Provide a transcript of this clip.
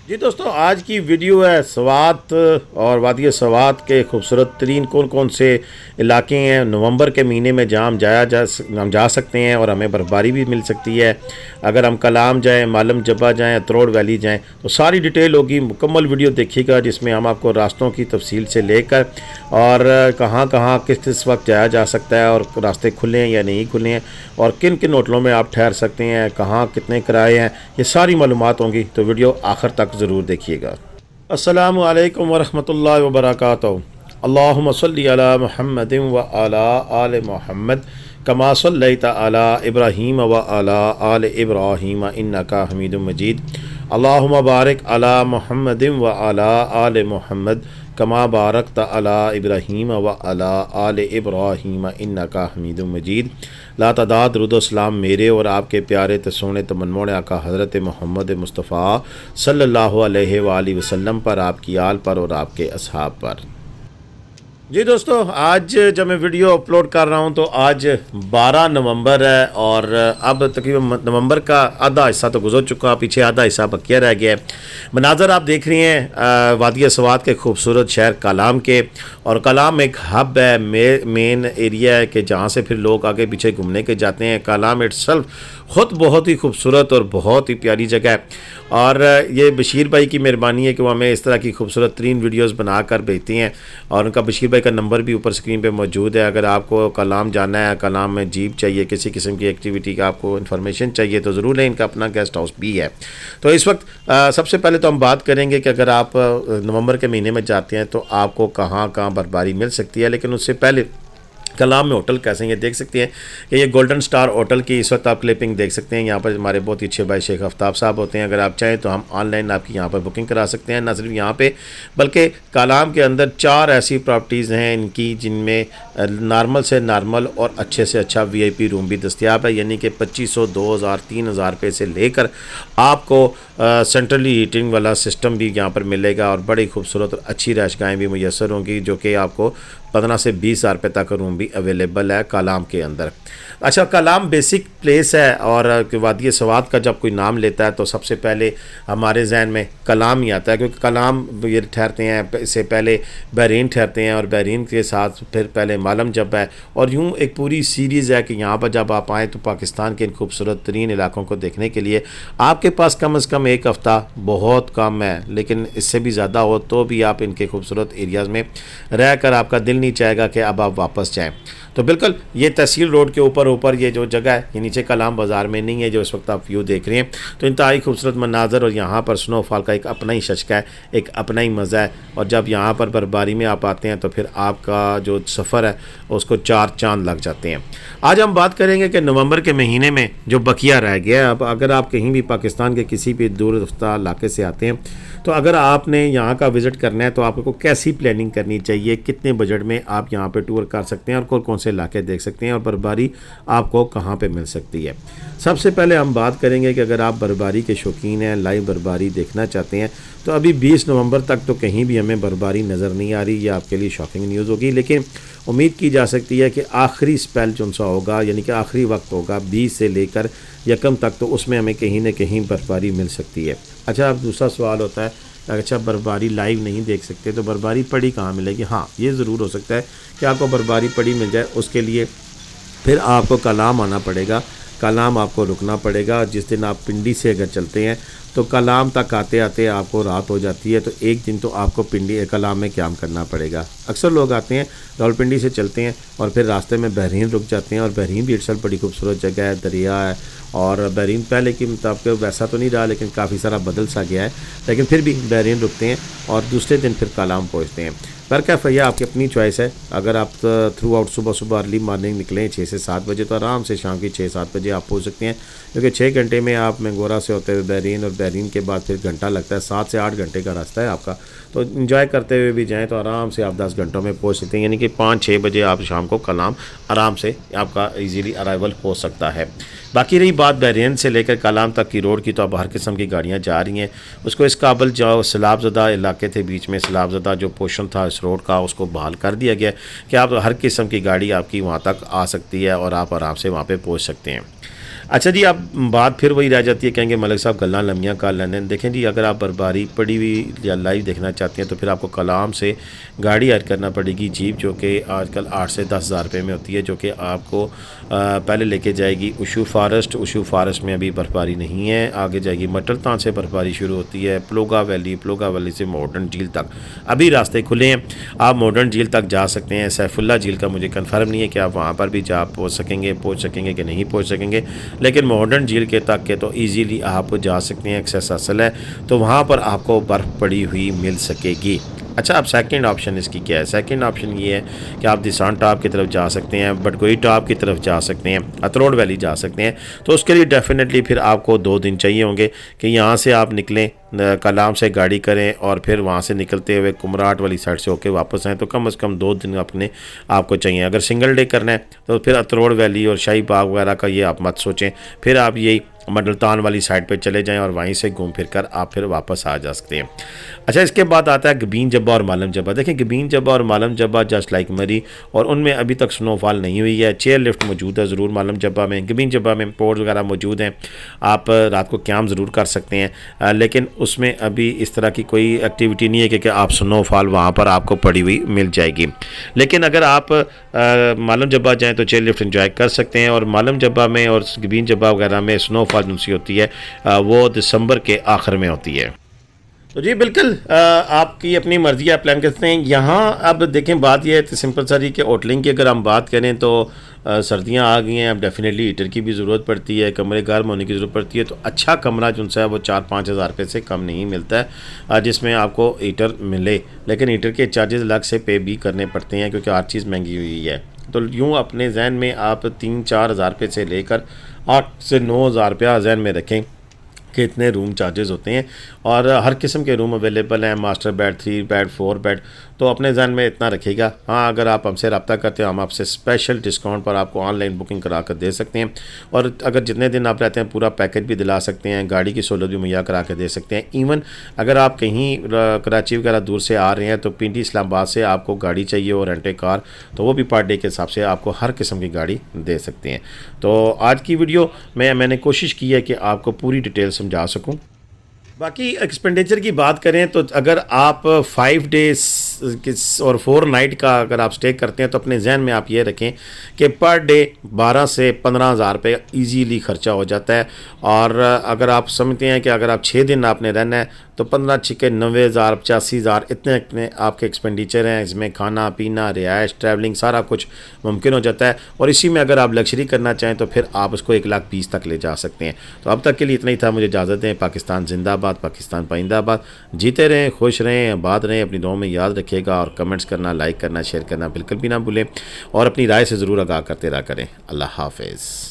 जी दोस्तों, आज की वीडियो है स्वात और वादी स्वात के खूबसूरत तरीन कौन कौन से इलाके हैं नवंबर के महीने में जहाँ हम जा सकते हैं और हमें बर्फबारी भी मिल सकती है। अगर हम कलाम जाएं, मालम जब्बा जाएं, अतरोड़ वैली जाएं तो सारी डिटेल होगी। मुकम्मल वीडियो देखिएगा जिसमें हम आपको रास्तों की तफसील से लेकर और कहाँ कहाँ किस किस वक्त जाया जा सकता है और रास्ते खुले हैं या नहीं खुले हैं और किन किन होटलों में आप ठहर सकते हैं, कहाँ कितने किराए हैं, ये सारी मालूमात होंगी। तो वीडियो आखिर तक ज़रूर देखिएगा। अस्सलामु अलैकुम वरहमतुल्लाहि वबरकातुहू। अल्लाहुम्मा सल्लि अला मुहम्मदिन व अला आले मुहम्मद कमा सल्लैता अला इब्राहीम व अला आले इब्राहीम इन्नका हमीदुम मजीद। अल्लाहुम्मा बारिक अला मुहम्मदिन व अला आले मुहम्मद कमा बारकता अला इब्राहीम व अला आले इब्राहीम इन्नका हमीदुम मजीद। ला तादाद रुदोसलाम मेरे और आपके प्यारे तसोने तमन्नों आका हज़रत मोहम्मद मुस्तफ़ा सल्लल्लाहु अलैहि वसल्लम पर, आपकी आल पर और आपके असहाब पर। जी दोस्तों, आज जब मैं वीडियो अपलोड कर रहा हूं तो आज 12 नवंबर है और अब तकरीबन नवंबर का आधा हिस्सा तो गुजर चुका, पीछे आधा हिस्सा बकिया रह गया है। मनाज़र आप देख रहे हैं वादी स्वात के खूबसूरत शहर कलाम के, और कलाम एक हब है, मेन एरिया है कि जहाँ से फिर लोग आगे पीछे घूमने के जाते हैं। कलाम इट्सल्फ ख़ुद बहुत ही खूबसूरत और बहुत ही प्यारी जगह है और ये बशीर भाई की मेहरबानी है कि वो हमें इस तरह की खूबसूरत तरीन वीडियोज़ बना कर भेजती हैं। और उनका बशीर भाई का नंबर भी ऊपर स्क्रीन पे मौजूद है। अगर आपको कलाम जाना है, कलाम में जीप चाहिए, किसी किस्म की एक्टिविटी का आपको इन्फॉर्मेशन चाहिए तो ज़रूर लें। इनका अपना गेस्ट हाउस भी है। तो इस वक्त सबसे पहले तो हम बात करेंगे कि अगर आप नवंबर के महीने में जाते हैं तो आपको कहाँ कहाँ बर्फबारी मिल सकती है। लेकिन उससे पहले कलाम में होटल कैसे हैं ये देख सकते हैं कि ये गोल्डन स्टार होटल की इस वक्त आप क्लिपिंग देख सकते हैं। यहाँ पर हमारे बहुत ही अच्छे भाई शेख आफ्ताब साहब होते हैं। अगर आप चाहें तो हम ऑनलाइन आपकी यहाँ पर बुकिंग करा सकते हैं। ना सिर्फ यहाँ पे बल्कि कलाम के अंदर 4 ऐसी प्रॉपर्टीज़ हैं इनकी जिनमें नॉर्मल से नॉर्मल और अच्छे से अच्छा VIP रूम भी दस्तियाब है। यानी कि 2500, 2000, 3000 रुपये से लेकर आपको सेंट्रली हीटिंग वाला सिस्टम भी यहाँ पर मिलेगा और बड़ी खूबसूरत और अच्छी रहायशगाहें भी मुयसर होंगी जो कि आपको 15 से 20 हज़ार रुपये तक रूम भी अवेलेबल है कलाम के अंदर। अच्छा, कलाम बेसिक प्लेस है और वादी स्वात का जब कोई नाम लेता है तो सबसे पहले हमारे जहन में कलाम ही आता है, क्योंकि कलाम ये ठहरते हैं, इससे पहले बहरीन ठहरते हैं और बहरीन के साथ फिर पहले मालम जब है। और यूँ एक पूरी सीरीज़ है कि यहाँ पर जब आप आएँ तो पाकिस्तान के इन खूबसूरत तरीन इलाकों को देखने के लिए आपके पास कम अज़ कम 1 हफ़्ता बहुत कम है, लेकिन इससे भी ज़्यादा हो तो भी आप इनके खूबसूरत एरियाज़ में रह कर आपका दिल नहीं चाहेगा कि अब आप वापस जाएँ। तो बिल्कुल ये तहसील रोड के ऊपर ये जो जगह है ये नीचे कलाम बाज़ार में नहीं है जो इस वक्त आप व्यू देख रहे हैं। तो इंतहाई खूबसूरत मनाजर और यहाँ पर स्नोफॉल का एक अपना ही शशका है, एक अपना ही मज़ा है। और जब यहाँ पर बर्फबारी में आप आते हैं तो फिर आपका जो सफ़र है उसको 4 चांद लग जाते हैं। आज हम बात करेंगे कि नवंबर के महीने में जो बकिया रह गया है, अब अगर आप कहीं भी पाकिस्तान के किसी भी दूर दफ्ता इलाके से आते हैं तो अगर आपने यहाँ का विज़िट करना है तो आपको कैसी प्लानिंग करनी चाहिए, कितने बजट में आप यहाँ पर टूर कर सकते हैं और कौन कौन से इलाके देख सकते हैं और बर्फबारी आपको कहाँ पे मिल सकती है। सबसे पहले हम बात करेंगे कि अगर आप बर्फबारी के शौकीन हैं, लाइव बर्फबारी देखना चाहते हैं तो अभी 20 नवंबर तक तो कहीं भी हमें बर्फबारी नज़र नहीं आ रही। ये आपके लिए शॉकिंग न्यूज़ होगी, लेकिन उम्मीद की जा सकती है कि आखिरी स्पेल जो सा होगा यानी कि आखिरी वक्त होगा 20 से लेकर 1 तक, तो उसमें हमें कहीं ना कहीं बर्फबारी मिल सकती है। अच्छा, अब दूसरा सवाल होता है अच्छा बर्फबारी लाइव नहीं देख सकते तो बर्फबारी पड़ी कहाँ मिलेगी। हाँ, ये ज़रूर हो सकता है कि आपको बर्फबारी पड़ी मिल जाए। उसके लिए फिर आपको कलाम आना पड़ेगा, कलाम आपको रुकना पड़ेगा। जिस दिन आप पिंडी से अगर चलते हैं तो कलाम तक आते आते आपको रात हो जाती है, तो एक दिन तो आपको कलाम में क़याम करना पड़ेगा। अक्सर लोग आते हैं रावलपिंडी से चलते हैं और फिर रास्ते में बहरीन रुक जाते हैं और बहरीन भी इट्सल्फ बड़ी खूबसूरत जगह है, दरिया है और बहरीन पहले की मुताबिक वैसा तो नहीं रहा लेकिन काफ़ी सारा बदल सा गया है, लेकिन फिर भी बहरीन रुकते हैं और दूसरे दिन फिर कलाम पहुँचते हैं। पर क्या भैया आपकी अपनी चॉइस है। अगर आप थ्रू आउट सुबह अर्ली मॉर्निंग निकलें 6 से 7 बजे तो आराम से शाम की 6-7 बजे आप पहुँच सकते हैं, क्योंकि 6 घंटे में आप मंगोरा से होते हुए बहरीन और बहरीन के बाद फिर घंटा लगता है, 7 से 8 घंटे का रास्ता है आपका। तो इंजॉय करते हुए भी जाएँ तो आराम से आप 10 घंटों में पहुँच सकते हैं, यानी कि 5-6 बजे आप शाम को कलाम आराम से आपका ईज़िली अराइवल हो सकता है। बाकी रही बात बहरीन से लेकर कलाम तक की रोड की, तो अब हर किस्म की गाड़ियाँ जा रही हैं। उसको इस काबल जो सैलाबज़दा इलाके थे बीच में सैलाबज़दा जो पोर्शन था इस रोड का उसको बहाल कर दिया गया कि आप हर किस्म की गाड़ी आपकी वहाँ तक आ सकती है और आप आराम से वहाँ पे पहुँच सकते हैं। अच्छा जी, अब बात फिर वही रह जाती है, कहेंगे मलिक साहब गल्लां लम्बियां कर लेने। देखें जी, अगर आप बर्फबारी पड़ी हुई या लाइव देखना चाहते हैं तो फिर आपको कलाम से गाड़ी हायर करना पड़ेगी, जीप, जो कि आजकल 8 से 10 हज़ार रुपये में होती है, जो कि आपको पहले लेके जाएगी उशू फॉरेस्ट में अभी बर्फबारी नहीं है, आगे जाएगी मटलतान से बर्फबारी शुरू होती है, प्लोगा वैली से मॉडर्न झील तक अभी रास्ते खुले हैं, आप मॉडर्न झील तक जा सकते हैं। सैफुल्ला झील का मुझे कन्फर्म नहीं है कि आप वहाँ पर भी जा पहुँच सकेंगे कि नहीं पहुँच सकेंगे, लेकिन मॉडर्न झील के तक के तो ईज़िली आप जा सकते हैं, एक्सेस हासिल है, तो वहाँ पर आपको बर्फ़ पड़ी हुई मिल सकेगी। अच्छा, अब सेकंड ऑप्शन इसकी क्या है? सेकंड ऑप्शन ये है कि आप दिसान टॉप की तरफ जा सकते हैं, बटगोई टॉप की तरफ जा सकते हैं, अतरोड़ वैली जा सकते हैं। तो उसके लिए डेफिनेटली फिर आपको 2 दिन चाहिए होंगे कि यहाँ से आप निकलें, कलाम से गाड़ी करें और फिर वहाँ से निकलते हुए कुमराट वाली साइड से होके वापस आएँ, तो कम से कम 2 दिन आपको चाहिए। अगर सिंगल डे करना है तो फिर अतरोड़ वैली और शाही बाग वगैरह का ये आप मत सोचें, फिर आप यही मडलतान वाली साइड पे चले जाएं और वहीं से घूम फिर कर आप फिर वापस आ जा सकते हैं। अच्छा, इसके बाद आता है गबीन जब्बा और मालम जब्बा। देखें, गबीन जब्बा और मालम जब्बा जस्ट लाइक मरी, और उनमें अभी तक स्नोफॉल नहीं हुई है। चेयर लिफ्ट मौजूद है ज़रूर मालम जब्बा में, गबीन जब्बा में पोर्ट वगैरह मौजूद हैं, आप रात को क्याम ज़रूर कर सकते हैं, लेकिन उसमें अभी इस तरह की कोई एक्टिविटी नहीं है कि आप स्नोफॉल वहाँ पर आपको पड़ी हुई मिल जाएगी। लेकिन अगर आप मालम जब्बा जाएँ तो चेयर लिफ्ट इंजॉय कर सकते हैं, और मालम जब्बा में और गबीन जब्बा वगैरह में स्नोफॉल सी होती है वो दिसंबर के आखिर में होती है। तो जी बिल्कुल, आपकी अपनी मर्ज़ी, आप प्लान करते हैं। यहाँ अब देखें, बात यह है तो सिंपल सारी कि होटलिंग की अगर हम बात करें तो सर्दियाँ आ गई हैं, अब डेफिनेटली हीटर की भी ज़रूरत पड़ती है, कमरे गर्म होने की ज़रूरत पड़ती है, तो अच्छा कमरा जो है वो 4-5 हज़ार रुपये से कम नहीं मिलता है जिसमें आपको हीटर मिले, लेकिन हीटर के चार्जेस अलग से पे भी करने पड़ते हैं क्योंकि हर चीज़ महंगी हुई है। तो यूँ अपने जहन में आप 3-4 हज़ार रुपये से लेकर 8 से 9 हज़ार रुपया जहन में रखें कि इतने रूम चार्जेस होते हैं, और हर किस्म के रूम अवेलेबल हैं, मास्टर बेड, 3 बेड, 4 बेड, तो अपने जहन में इतना रखिएगा। हाँ, अगर आप हमसे रब्ता करते हैं, हम आपसे स्पेशल डिस्काउंट पर आपको ऑनलाइन बुकिंग करा कर दे सकते हैं, और अगर जितने दिन आप रहते हैं पूरा पैकेज भी दिला सकते हैं, गाड़ी की सहूलत भी मुहैया करा के दे सकते हैं। इवन अगर आप कहीं कराची वगैरह दूर से आ रहे हैं तो पिंडी इस्लामाबाद से आपको गाड़ी चाहिए और रेंटे कार, तो वो भी पर डे के हिसाब से आपको हर किस्म की गाड़ी दे सकते हैं। तो आज की वीडियो में मैंने कोशिश की है कि आपको पूरी डिटेल समझा सकूं। बाकी एक्सपेंडिचर की बात करें तो अगर आप 5 डेज और 4 नाइट का अगर आप स्टे करते हैं तो अपने जहन में आप ये रखें कि पर डे 12 से 15 हज़ार रुपये ईजीली खर्चा हो जाता है। और अगर आप समझते हैं कि अगर आप 6 दिन आपने रहना है तो 15 छिके 90,000 85,000 इतने आपके एक्सपेंडिचर हैं, इसमें खाना पीना, रिहाइश, ट्रैवलिंग सारा कुछ मुमकिन हो जाता है। और इसी में अगर आप लग्जरी करना चाहें तो फिर आप उसको 1,20,000 तक ले जा सकते हैं। तो अब तक के लिए इतना ही था, मुझे इजाज़त दें। पाकिस्तान जिंदाबाद, पाकिस्तान पाइंदाबाद। जीते रहें, खुश रहें, आबाद रहें, अपनी दुआओं में याद रखिएगा, और कमेंट्स करना, लाइक करना, शेयर करना बिल्कुल भी ना भूलें, और अपनी राय से ज़रूर आगाह करते रहा करें। अल्लाह हाफ़िज़।